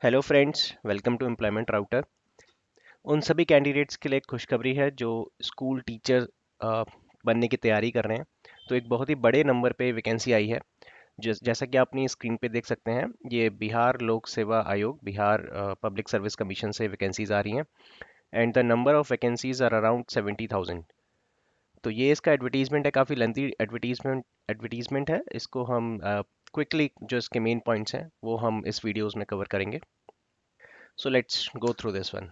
Hello friends, welcome to employment router. उन सभी candidates के लिए एक खुशखबरी है जो स्कूल टीचर बनने की तैयारी कर रहे हैं। तो एक बहुत ही बड़े नंबर पे वैकेंसी आई है। जैसा कि आप अपनी स्क्रीन पे देख सकते हैं, ये बिहार लोक सेवा आयोग, बिहार पब्लिक सर्विस कमीशन से वैकेंसीज आ रही हैं। And the number of vacancies are around 70,000। तो ये इसका एडवर्टीजमेंट है, काफ़ी लेंथी एडवर्टीजमेंट है। इसको हम क्विकली जो इसके मेन पॉइंट्स हैं वो हम इस वीडियोज़ में कवर करेंगे। So let's go through this one.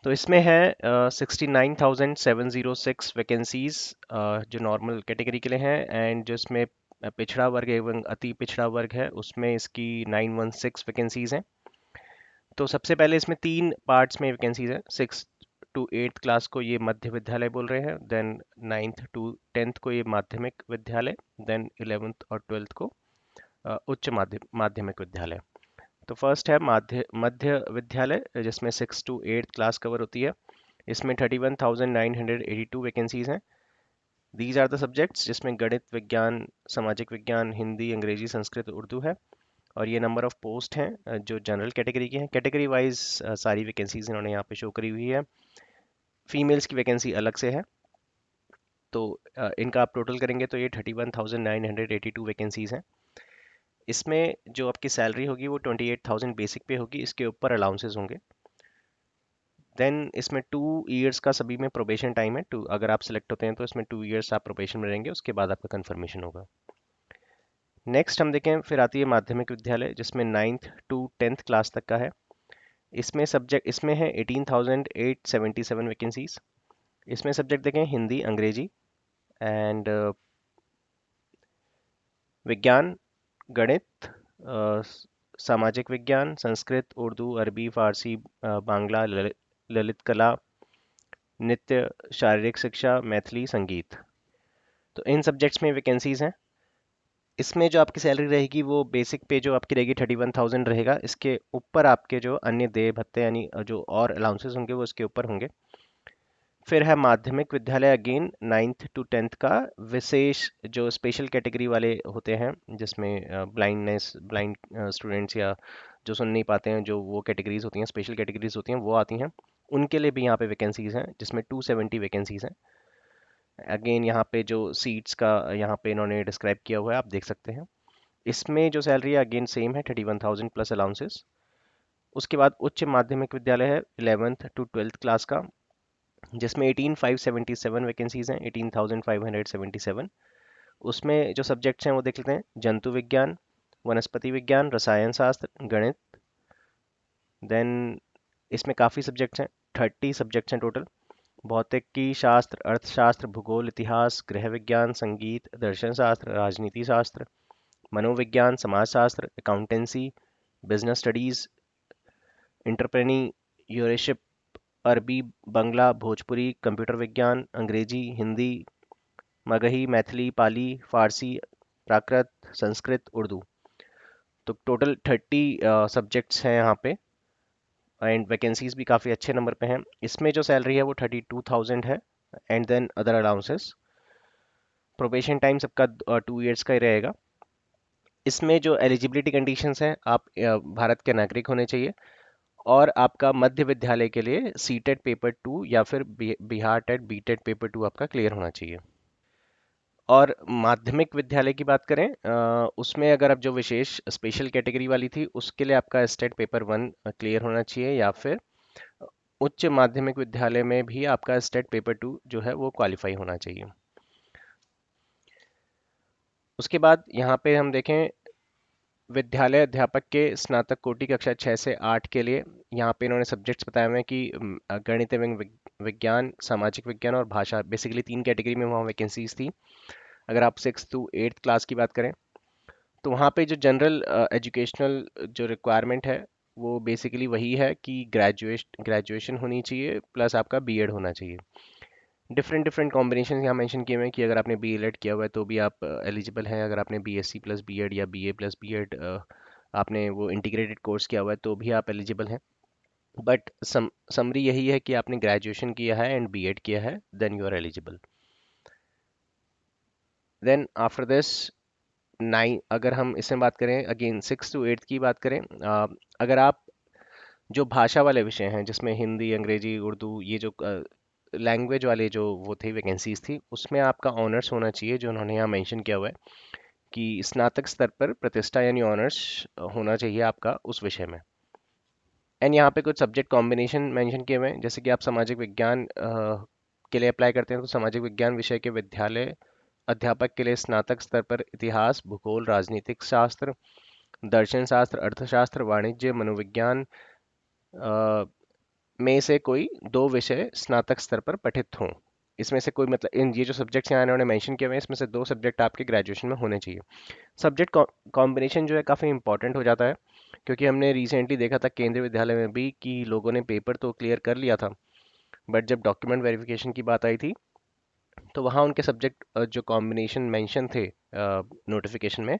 तो इसमें है 69,706 वैकेंसीज जो नॉर्मल कैटेगरी के लिए हैं। एंड जो इसमें पिछड़ा वर्ग एवं अति पिछड़ा वर्ग है उसमें इसकी 916 वैकेंसीज हैं। तो सबसे पहले इसमें तीन पार्ट्स में वैकेंसीज हैं। 6 to 8 क्लास को ये मध्य विद्यालय बोल रहे हैं, देन 9th to 10th को ये माध्यमिक विद्यालय, देन 11th और 12th को उच्च माध्यमिक विद्यालय। तो फर्स्ट है मध्य विद्यालय, जिसमें 6 to 8 क्लास कवर होती है। इसमें 31,982 वैकेंसीज हैं। दीज आर द सब्जेक्ट्स, जिसमें गणित, विज्ञान, सामाजिक विज्ञान, हिंदी, अंग्रेजी, संस्कृत, उर्दू है। और ये नंबर ऑफ पोस्ट हैं जो जनरल कैटेगरी के हैं। कैटेगरी वाइज सारी वैकेंसीज इन्होंने यहाँ पे शो करी हुई है। फीमेल्स की वैकेंसी अलग से है। तो इनका आप टोटल करेंगे तो ये 31,982 वैकेंसीज हैं। इसमें जो आपकी सैलरी होगी वो 28,000 बेसिक पे होगी। इसके ऊपर अलाउंसेस होंगे। देन इसमें 2 इयर्स का सभी में प्रोबेशन टाइम है। टू, अगर आप सिलेक्ट होते हैं तो इसमें 2 इयर्स आप प्रोबेशन में रहेंगे, उसके बाद आपका कंफर्मेशन होगा। नेक्स्ट हम देखें, फिर आती है माध्यमिक विद्यालय, जिसमें 9th to 10th क्लास तक का है। इसमें है 18,877 वैकेंसीज। इसमें सब्जेक्ट देखें, हिंदी, अंग्रेजी एंड विज्ञान, गणित, सामाजिक विज्ञान, संस्कृत, उर्दू, अरबी, फारसी, बांग्ला, ललित कला, नृत्य, शारीरिक शिक्षा, मैथिली, संगीत। तो इन सब्जेक्ट्स में वैकेंसीज हैं। इसमें जो आपकी सैलरी रहेगी वो बेसिक पे जो आपकी रहेगी 31,000 रहेगा। इसके ऊपर आपके जो अन्य देय भत्ते यानी जो और अलाउंसेस होंगे वो इसके ऊपर होंगे। फिर है माध्यमिक विद्यालय, अगेन 9th to 10th का विशेष, जो स्पेशल कैटेगरी वाले होते हैं, जिसमें ब्लाइंड स्टूडेंट्स या जो सुन नहीं पाते हैं, जो वो कैटेगरीज होती हैं, स्पेशल कैटेगरीज होती हैं, वो आती हैं। उनके लिए भी यहाँ पे वैकेंसीज हैं, जिसमें 270 वैकेंसीज हैं। अगेन यहाँ पे जो सीट्स का यहाँ पे इन्होंने डिस्क्राइब किया हुआ है, आप देख सकते हैं। इसमें जो सैलरी है अगेन सेम है, 31,000 प्लस अलाउंसेस। उसके बाद उच्च माध्यमिक विद्यालय है 11th to 12th क्लास का, जिसमें 18,577 वैकेंसीज हैं, 18,577। उसमें जो सब्जेक्ट्स हैं वो देख लेते हैं। जंतु विज्ञान, वनस्पति विज्ञान, रसायन शास्त्र, गणित। देन इसमें काफ़ी सब्जेक्ट्स हैं, 30 सब्जेक्ट्स हैं टोटल। भौतिकी शास्त्र, अर्थशास्त्र, भूगोल, इतिहास, गृह विज्ञान, संगीत, दर्शन शास्त्र, राजनीति शास्त्र, मनोविज्ञान, समाजशास्त्र, अकाउंटेंसी, बिजनेस स्टडीज, इंटरप्रेन्योरशिप, अरबी, बंगला, भोजपुरी, कंप्यूटर विज्ञान, अंग्रेजी, हिंदी, मगही, मैथिली, पाली, फारसी, प्राकृत, संस्कृत, उर्दू। तो टोटल 30 सब्जेक्ट्स हैं यहाँ पे। एंड वैकेंसीज भी काफ़ी अच्छे नंबर पे हैं। इसमें जो सैलरी है वो 32,000 है। And then other allowances. Probation time सबका 2 इयर्स का ही रहेगा। इसमें जो एलिजिबिलिटी कंडीशंस हैं, आप भारत के नागरिक होने चाहिए, और आपका मध्य विद्यालय के लिए सीटेट पेपर 2 या फिर बिहार टेट बीटेट पेपर 2 आपका क्लियर होना चाहिए। और माध्यमिक विद्यालय की बात करें, उसमें अगर आप जो विशेष स्पेशल कैटेगरी वाली थी उसके लिए आपका स्टेट पेपर 1 क्लियर होना चाहिए, या फिर उच्च माध्यमिक विद्यालय में भी आपका स्टेट पेपर 2 जो है वो क्वालिफाई होना चाहिए। उसके बाद यहाँ पे हम देखें, विद्यालय अध्यापक के स्नातक कोटि कक्षा 6 से 8 के लिए यहाँ पे इन्होंने सब्जेक्ट्स बताए हुए हैं कि गणित एवं विज्ञान, सामाजिक विज्ञान और भाषा, बेसिकली 3 कैटेगरी में वहाँ वैकेंसीज थी। अगर आप 6th to 8th क्लास की बात करें तो वहाँ पे जो जनरल एजुकेशनल जो रिक्वायरमेंट है वो बेसिकली वही है कि ग्रेजुएशन होनी चाहिए प्लस आपका बीएड होना चाहिए। डिफरेंट डिफरेंट कॉम्बिनेशन यहाँ मेंशन किए हुए हैं कि अगर आपने बीएलएड किया हुआ है तो भी आप एलिजिबल हैं। अगर आपने बीएससी प्लस बीएड या बीए प्लस बीएड आपने वो इंटीग्रेटेड कोर्स किया हुआ है तो भी आप एलिजिबल हैं। बट समरी यही है कि आपने ग्रेजुएशन किया है एंड बीएड किया है, then you are eligible. Then after this nine, अगर हम इसमें बात करें अगेन 6 to 8 की बात करें, अगर आप जो भाषा वाले विषय हैं जिसमें हिंदी, अंग्रेजी, उर्दू, ये जो लैंग्वेज वाले जो वो थे वैकेंसीज थी, उसमें आपका ऑनर्स होना चाहिए, जो उन्होंने यहाँ मेंशन किया हुआ है कि स्नातक स्तर पर प्रतिष्ठा यानी ऑनर्स होना चाहिए आपका उस विषय में। एंड यहाँ पे कुछ सब्जेक्ट कॉम्बिनेशन मेंशन किए हुए हैं, जैसे कि आप सामाजिक विज्ञान के लिए अप्लाई करते हैं तो सामाजिक विज्ञान विषय के विद्यालय अध्यापक के लिए स्नातक स्तर पर इतिहास, भूगोल, राजनीतिक शास्त्र, दर्शन शास्त्र, अर्थशास्त्र, वाणिज्य, मनोविज्ञान में से कोई दो विषय स्नातक स्तर पर पठित हों। इसमें से कोई, मतलब इन ये जो सब्जेक्ट्स यहाँ इन्होंने मेंशन किए हुए हैं, इसमें से दो सब्जेक्ट आपके ग्रेजुएशन में होने चाहिए। सब्जेक्ट कॉम्बिनेशन जो है काफ़ी इंपॉर्टेंट हो जाता है, क्योंकि हमने रिसेंटली देखा था केंद्रीय विद्यालय में भी कि लोगों ने पेपर तो क्लियर कर लिया था, बट जब डॉक्यूमेंट वेरिफिकेशन की बात आई थी तो वहाँ उनके सब्जेक्ट जो कॉम्बिनेशन मेंशन थे नोटिफिकेशन में,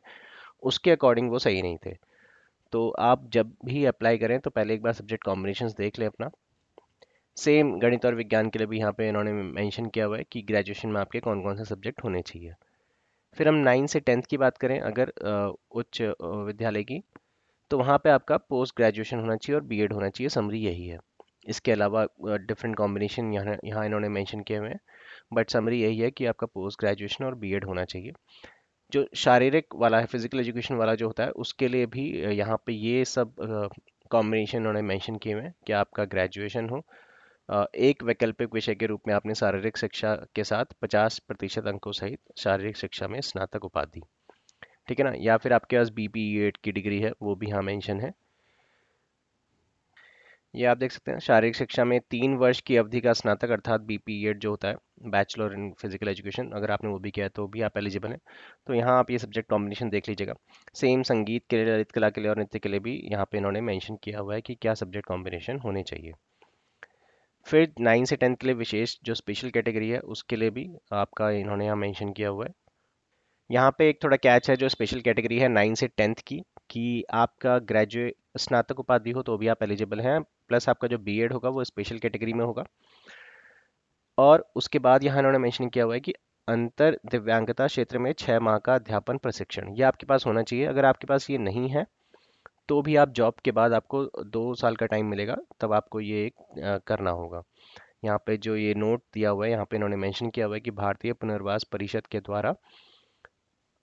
उसके अकॉर्डिंग वो सही नहीं थे। तो आप जब भी अप्लाई करें तो पहले एक बार सब्जेक्ट कॉम्बिनेशंस देख लें अपना। सेम गणित और विज्ञान के लिए भी यहाँ पे इन्होंने मेंशन किया हुआ है कि ग्रेजुएशन में आपके कौन कौन से सब्जेक्ट होने चाहिए। फिर हम 9 से 10 की बात करें अगर उच्च विद्यालय की, तो वहाँ पे आपका पोस्ट ग्रेजुएशन होना चाहिए और बीएड होना चाहिए, समरी यही है। इसके अलावा डिफरेंट कॉम्बिनेशन यहाँ यहाँ इन्होंने मेंशन किए हुए हैं, बट समरी यही है कि आपका पोस्ट ग्रेजुएशन और बीएड होना चाहिए। जो शारीरिक वाला है, फिजिकल एजुकेशन वाला जो होता है, उसके लिए भी यहाँ पे ये सब कॉम्बिनेशन उन्होंने मेंशन किए हुए हैं कि आपका ग्रेजुएशन हो, एक वैकल्पिक विषय के रूप में आपने शारीरिक शिक्षा के साथ 50% अंकों सहित शारीरिक शिक्षा में स्नातक उपाधि, ठीक है ना, या फिर आपके पास बीपीएड की डिग्री है, वो भी यहाँ मेंशन है। ये आप देख सकते हैं, शारीरिक शिक्षा में 3 वर्ष की अवधि का स्नातक अर्थात बीपीएड जो होता है, बैचलर इन फिजिकल एजुकेशन, अगर आपने वो भी किया है तो भी आप एलिजिबल हैं। तो यहाँ आप ये सब्जेक्ट कॉम्बिनेशन देख लीजिएगा। सेम संगीत के लिए, ललित कला के लिए और नृत्य के लिए भी यहाँ पे इन्होंने मेंशन किया हुआ है कि क्या सब्जेक्ट कॉम्बिनेशन होने चाहिए। फिर 9 से 10 के लिए विशेष जो स्पेशल कैटेगरी है उसके लिए भी आपका इन्होंने यहाँ मेंशन किया हुआ है। यहाँ पे एक थोड़ा कैच है जो स्पेशल कैटेगरी है 9 से 10 की, कि आपका ग्रेजुएट स्नातक उपाधि हो तो भी आप एलिजिबल हैं, प्लस आपका जो बीएड होगा वो स्पेशल कैटेगरी में होगा। और उसके बाद यहाँ इन्होंने मेंशन किया हुआ है कि अंतर दिव्यांगता क्षेत्र में 6 माह का अध्यापन प्रशिक्षण, ये आपके पास होना चाहिए। अगर आपके पास ये नहीं है तो भी आप जॉब के बाद आपको 2 साल का टाइम मिलेगा, तब आपको ये करना होगा। यहाँ पे जो ये नोट दिया हुआ है, यहाँ पे इन्होंने मेंशन किया हुआ है कि भारतीय पुनर्वास परिषद के द्वारा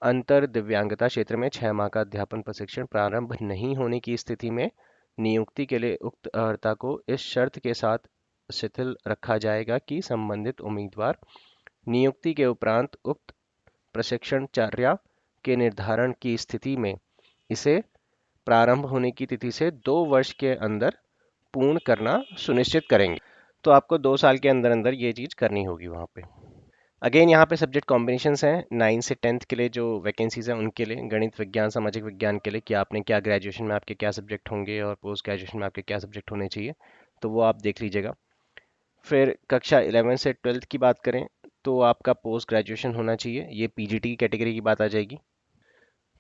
अंतर दिव्यांगता क्षेत्र में 6 माह का अध्यापन प्रशिक्षण प्रारंभ नहीं होने की स्थिति में नियुक्ति के लिए उक्त अर्हता को इस शर्त के साथ शिथिल रखा जाएगा कि संबंधित उम्मीदवार नियुक्ति के उपरांत उक्त प्रशिक्षणचर्या के निर्धारण की स्थिति में इसे प्रारंभ होने की तिथि से 2 वर्ष के अंदर पूर्ण करना सुनिश्चित करेंगे। तो आपको 2 साल के अंदर अंदर ये चीज़ करनी होगी वहाँ पे। अगेन यहाँ पे सब्जेक्ट कॉम्बिनेशंस हैं 9 से 10 के लिए, जो वैकेंसीज हैं उनके लिए, गणित, विज्ञान, सामाजिक विज्ञान के लिए कि आपने क्या ग्रेजुएशन में आपके क्या सब्जेक्ट होंगे और पोस्ट ग्रेजुएशन में आपके क्या सब्जेक्ट होने चाहिए, तो वो आप देख लीजिएगा। फिर कक्षा 11 से 12 की बात करें तो आपका पोस्ट ग्रेजुएशन होना चाहिए, ये पीजीटी की कैटेगरी की बात आ जाएगी।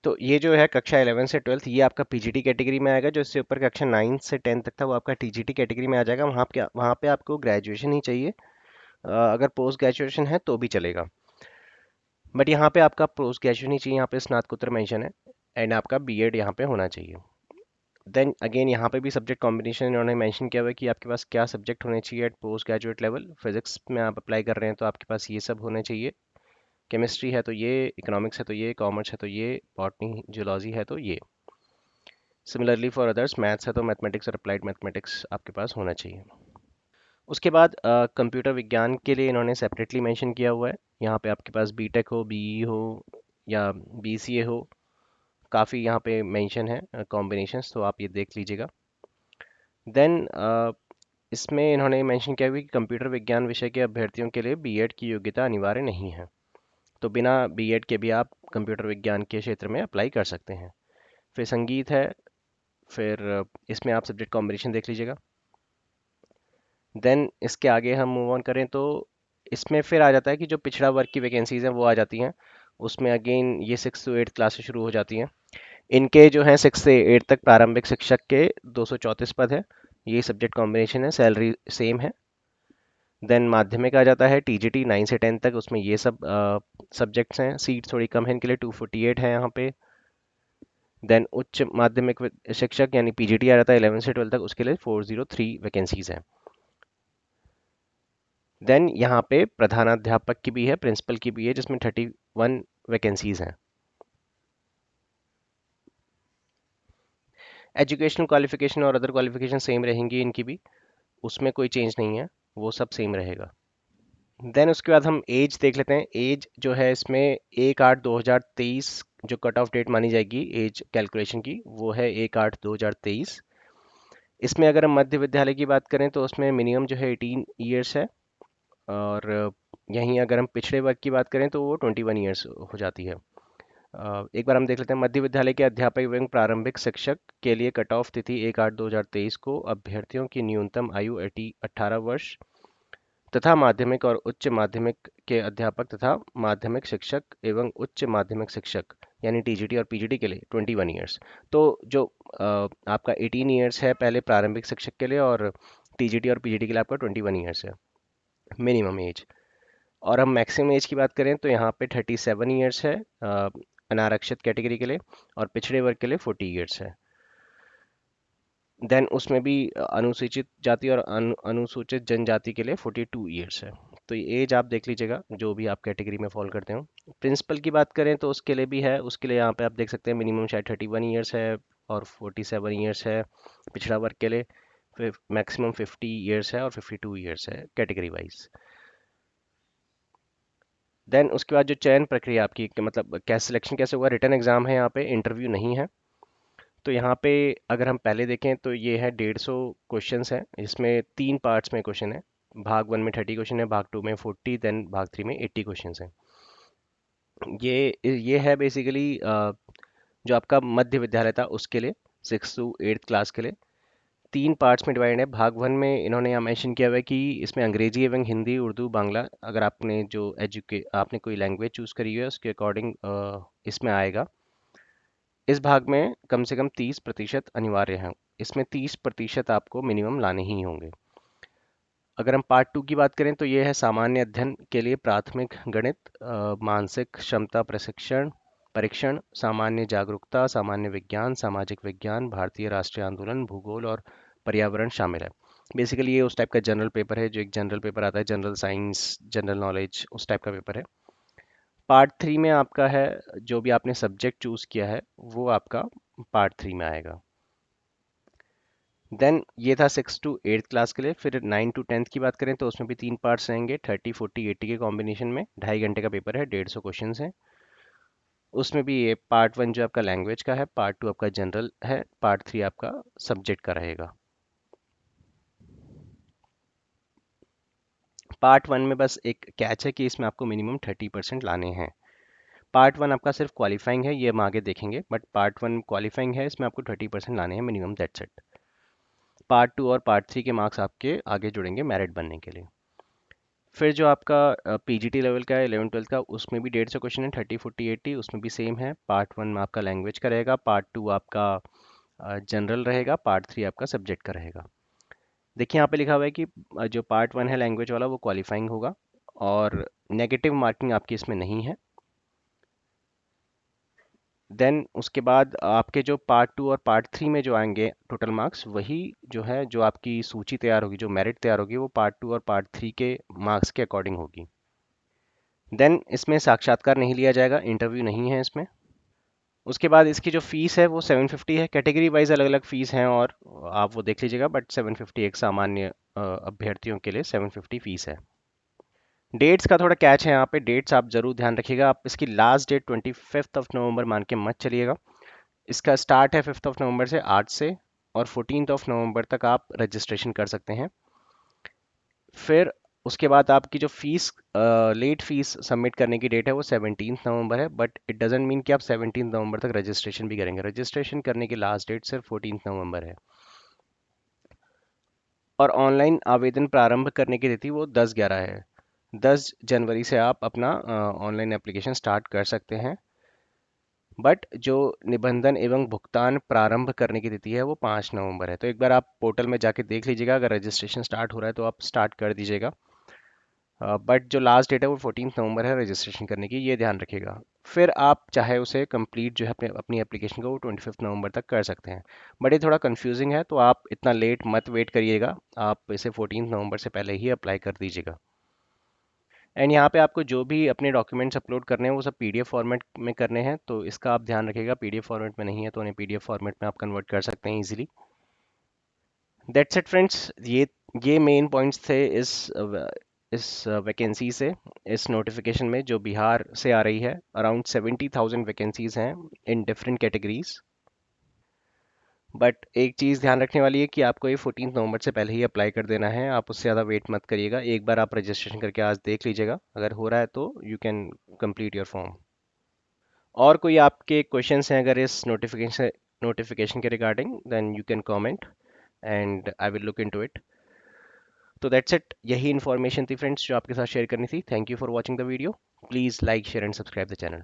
तो ये जो है कक्षा 11 से 12 ये आपका पीजीटी कैटेगरी में आएगा। जो इससे ऊपर कक्षा 9 से 10 तक था वो आपका टीजीटी कैटेगरी में आ जाएगा। वहाँ पे आपको ग्रेजुएशन ही चाहिए, अगर पोस्ट ग्रेजुएशन है तो भी चलेगा, बट यहाँ पे आपका पोस्ट ग्रेजुएशन ही चाहिए, यहाँ पे स्नातकोत्तर मेंशन है, एंड आपका बीएड यहाँ पे होना चाहिए। देन अगेन यहाँ पे भी सब्जेक्ट कॉम्बिनेशन इन्होंने मेंशन किया हुआ है कि आपके पास क्या सब्जेक्ट होने चाहिए at post graduate level. Physics में आप अप्लाई कर रहे हैं तो आपके पास ये सब होने चाहिए, केमिस्ट्री है तो ये, इकोनॉमिक्स है तो ये, कॉमर्स है तो ये, बॉटनी जूलॉजी है तो ये। सिमिलरली फॉर अदर्स, मैथ्स है तो मैथमेटिक्स और अप्लाइड मैथमेटिक्स आपके पास होना चाहिए। उसके बाद कंप्यूटर विज्ञान के लिए इन्होंने सेपरेटली मेंशन किया हुआ है, यहाँ पे आपके पास बीटेक हो, बीई हो या बीसीए हो, काफ़ी यहाँ पे मेंशन है कॉम्बिनेशंस, तो आप ये देख लीजिएगा। देन इसमें इन्होंने मेंशन किया हुआ है कि कंप्यूटर विज्ञान विषय के अभ्यर्थियों के लिए बीएड की योग्यता अनिवार्य नहीं है, तो बिना बीएड के भी आप कंप्यूटर विज्ञान के क्षेत्र में अप्लाई कर सकते हैं। फिर संगीत है, फिर इसमें आप सब्जेक्ट कॉम्बिनेशन देख लीजिएगा। देन इसके आगे हम मूव ऑन करें तो इसमें फिर आ जाता है कि जो पिछड़ा वर्ग की वैकेंसीज हैं वो आ जाती हैं। उसमें अगेन ये 6 to 8 क्लास से शुरू हो जाती हैं। इनके जो हैं 6 से 8 तक प्रारंभिक शिक्षक के 234 पद है। ये सब्जेक्ट कॉम्बिनेशन है, सैलरी सेम है। देन माध्यमिक आ जाता है, टीजीटी 9 से 10 तक, उसमें ये सब सब्जेक्ट्स हैं। सीट थोड़ी कम है इनके लिए, 248 है यहाँ पे। देन उच्च माध्यमिक शिक्षक यानी पीजीटी आ जाता है 11 से 12 तक, उसके लिए 403 वैकेंसीज हैं। देन यहाँ पे प्रधानाध्यापक की भी है, प्रिंसिपल की भी है, जिसमें 31 वैकेंसीज हैं। एजुकेशनल क्वालिफिकेशन और अदर क्वालिफिकेशन सेम रहेंगी इनकी भी, उसमें कोई चेंज नहीं है, वो सब सेम रहेगा। देन उसके बाद हम एज देख लेते हैं। एज जो है इसमें 1/8/2023 जो कट ऑफ डेट मानी जाएगी एज कैलकुलेशन की, वो है 1/8/2023। इसमें अगर हम मध्य विद्यालय की बात करें तो उसमें मिनिमम जो है 18 ईयर्स है, और यहीं अगर हम पिछड़े वर्ग की बात करें तो वो 21 ईयर्स हो जाती है। एक बार हम देख लेते हैं। मध्य विद्यालय के अध्यापक एवं प्रारंभिक शिक्षक के लिए कट ऑफ तिथि 1/8/2023 को अभ्यर्थियों की न्यूनतम आयु 18 वर्ष तथा माध्यमिक और उच्च माध्यमिक के अध्यापक तथा माध्यमिक शिक्षक एवं उच्च माध्यमिक शिक्षक यानी टीजीटी और पीजीटी के लिए 21 ईयर्स। तो जो आपका 18 ईयर्स है पहले प्रारंभिक शिक्षक के लिए, और टीजीटी और पीजीटी के लिए आपका 21 ईयर्स है मिनिमम एज। और हम मैक्सिमम एज की बात करें तो यहाँ पे 37 ईयर्स है अनारक्षित कैटेगरी के लिए, और पिछड़े वर्ग के लिए 40 ईयर्स है। देन उसमें भी अनुसूचित जाति और अनुसूचित जनजाति के लिए 42 ईयर्स है। तो ये एज आप देख लीजिएगा जो भी आप कैटेगरी में फॉल करते हो। प्रिंसिपल की बात करें तो उसके लिए भी है, उसके लिए यहाँ पे आप देख सकते हैं मिनिमम शायद 31 ईयर्स है और 47 ईयर्स है पिछड़ा वर्ग के लिए, फिर मैक्सिमम 50 ईयर्स है और 52 ईयर्स है कैटेगरी वाइज। देन उसके बाद जो चयन प्रक्रिया आपकी मतलब कैसे सिलेक्शन कैसे हुआ, रिटर्न एग्जाम है यहाँ पे, इंटरव्यू नहीं है। तो यहाँ पे अगर हम पहले देखें तो ये है 150 क्वेश्चंस हैं, इसमें 3 पार्ट्स में क्वेश्चन है। भाग 1 में 30 क्वेश्चन है, भाग 2 में 40, देन भाग 3 में 80 क्वेश्चंस हैं। ये है बेसिकली जो आपका मध्य विद्यालय था उसके लिए, 6 to 8 क्लास के लिए 3 पार्ट्स में डिवाइड है। भाग 1 में इन्होंने यहाँ मेंशन किया हुआ है कि इसमें अंग्रेजी एवं हिंदी, उर्दू, बांग्ला, अगर आपने जो आपने कोई लैंग्वेज चूज़ करी है उसके अकॉर्डिंग इसमें आएगा। इस भाग में कम से कम 30% अनिवार्य है, इसमें 30% आपको मिनिमम लाने ही होंगे। अगर हम पार्ट 2 की बात करें तो ये है सामान्य अध्ययन के लिए प्राथमिक गणित, मानसिक क्षमता प्रशिक्षण परीक्षण, सामान्य जागरूकता, सामान्य विज्ञान, सामाजिक विज्ञान, भारतीय राष्ट्रीय आंदोलन, भूगोल और पर्यावरण शामिल है। बेसिकली ये उस टाइप का जनरल पेपर है जो एक जनरल पेपर आता है, जनरल साइंस, जनरल नॉलेज, उस टाइप का पेपर है। पार्ट 3 में आपका है जो भी आपने सब्जेक्ट चूज किया है वो आपका पार्ट 3 में आएगा। देन ये था 6 to 8 क्लास के लिए। फिर 9 to 10 की बात करें तो उसमें भी 3 पार्ट्स रहेंगे, 30, 40, 80 के कॉम्बिनेशन में, 2.5 घंटे का पेपर है, 150 क्वेश्चन हैं। उसमें भी ये पार्ट 1 जो आपका लैंग्वेज का है, पार्ट 2 आपका जनरल है, पार्ट 3 आपका सब्जेक्ट का रहेगा। पार्ट 1 में बस एक कैच है कि इसमें आपको मिनिमम 30% लाने हैं। पार्ट 1 आपका सिर्फ क्वालिफाइंग है, ये हम आगे देखेंगे, बट पार्ट 1 क्वालिफाइंग है, इसमें आपको 30% लाने हैं मिनिमम, दैट्स इट। पार्ट 2 और पार्ट 3 के मार्क्स आपके आगे जुड़ेंगे मेरिट बनने के लिए। फिर जो आपका पीजीटी लेवल का है 11 12 का, उसमें भी 150 क्वेश्चन है, 30, 40, 80, उसमें भी सेम है। पार्ट 1 में आपका लैंग्वेज का रहेगा, पार्ट 2 आपका जनरल रहेगा, पार्ट 3 आपका सब्जेक्ट का रहेगा। देखिए यहाँ पे लिखा हुआ है कि जो पार्ट 1 है लैंग्वेज वाला वो क्वालिफाइंग होगा, और नेगेटिव मार्किंग आपकी इसमें नहीं है। देन उसके बाद आपके जो पार्ट 2 और पार्ट 3 में जो आएंगे टोटल मार्क्स, वही जो है जो आपकी सूची तैयार होगी, जो मेरिट तैयार होगी, वो पार्ट 2 और पार्ट 3 के मार्क्स के अकॉर्डिंग होगी। देन इसमें साक्षात्कार नहीं लिया जाएगा, इंटरव्यू नहीं है इसमें। उसके बाद इसकी जो फीस है वो 750 है, कैटेगरी वाइज अलग अलग फीस हैं और आप वो देख लीजिएगा, बट 750 एक सामान्य अभ्यर्थियों के लिए 750 फीस है। डेट्स का थोड़ा कैच है यहाँ पे, डेट्स आप जरूर ध्यान रखिएगा। आप इसकी लास्ट डेट 25 नवंबर मान के मत चलिएगा। इसका स्टार्ट है 5 नवंबर से 8 से, और 14 नवंबर तक आप रजिस्ट्रेशन कर सकते हैं। फिर उसके बाद आपकी जो फीस लेट फीस सबमिट करने की डेट है वो 17 नवंबर है, बट इट डजेंट मीन कि आप 17 नवंबर तक रजिस्ट्रेशन भी करेंगे। रजिस्ट्रेशन करने की लास्ट डेट सिर्फ 14 नवंबर है। और ऑनलाइन आवेदन प्रारंभ करने की तिथि वो 10/11 है। 10 जनवरी से आप अपना ऑनलाइन एप्लीकेशन स्टार्ट कर सकते हैं, बट जो निबंधन एवं भुगतान प्रारंभ करने की तिथि है वो 5 नवंबर है। तो एक बार आप पोर्टल में जाके देख लीजिएगा, अगर रजिस्ट्रेशन स्टार्ट हो रहा है तो आप स्टार्ट कर दीजिएगा। बट जो लास्ट डेट है वो 14 नवंबर है रजिस्ट्रेशन करने की, ये ध्यान रखिएगा। फिर आप चाहे उसे कंप्लीट जो है अपने अपनी एप्लीकेशन को वो 25 नवंबर तक कर सकते हैं। बट ये थोड़ा कंफ्यूजिंग है, तो आप इतना लेट मत वेट करिएगा, आप इसे 14 नवंबर से पहले ही अप्लाई कर दीजिएगा। एंड यहाँ पे आपको जो भी अपने डॉक्यूमेंट्स अपलोड करने हैं वो सब पीडीएफ फॉर्मेट में करने हैं, तो इसका आप ध्यान रखिएगा। पीडीएफ फॉर्मेट में नहीं है तो उन्हें पीडीएफ फॉर्मेट में आप कन्वर्ट कर सकते हैं इजीली। दैट्स इट फ्रेंड्स, ये मेन पॉइंट्स थे इस वैकेंसी से, इस नोटिफिकेशन में जो बिहार से आ रही है। अराउंड 70,000 वैकेंसीज हैं इन डिफरेंट कैटेगरीज। बट एक चीज़ ध्यान रखने वाली है कि आपको ये 14 नवंबर से पहले ही अप्लाई कर देना है, आप उससे ज़्यादा वेट मत करिएगा। एक बार आप रजिस्ट्रेशन करके आज देख लीजिएगा, अगर हो रहा है तो you can complete your form. और कोई आपके क्वेश्चंस हैं अगर इस नोटिफिकेशन के regarding, then you can comment and I will look into it. तो दैट्स इट, यही इन्फॉर्मेशन थी फ्रेंड्स जो आपके साथ शेयर करनी थी। Thank you for watching the video. Please like share and subscribe the channel.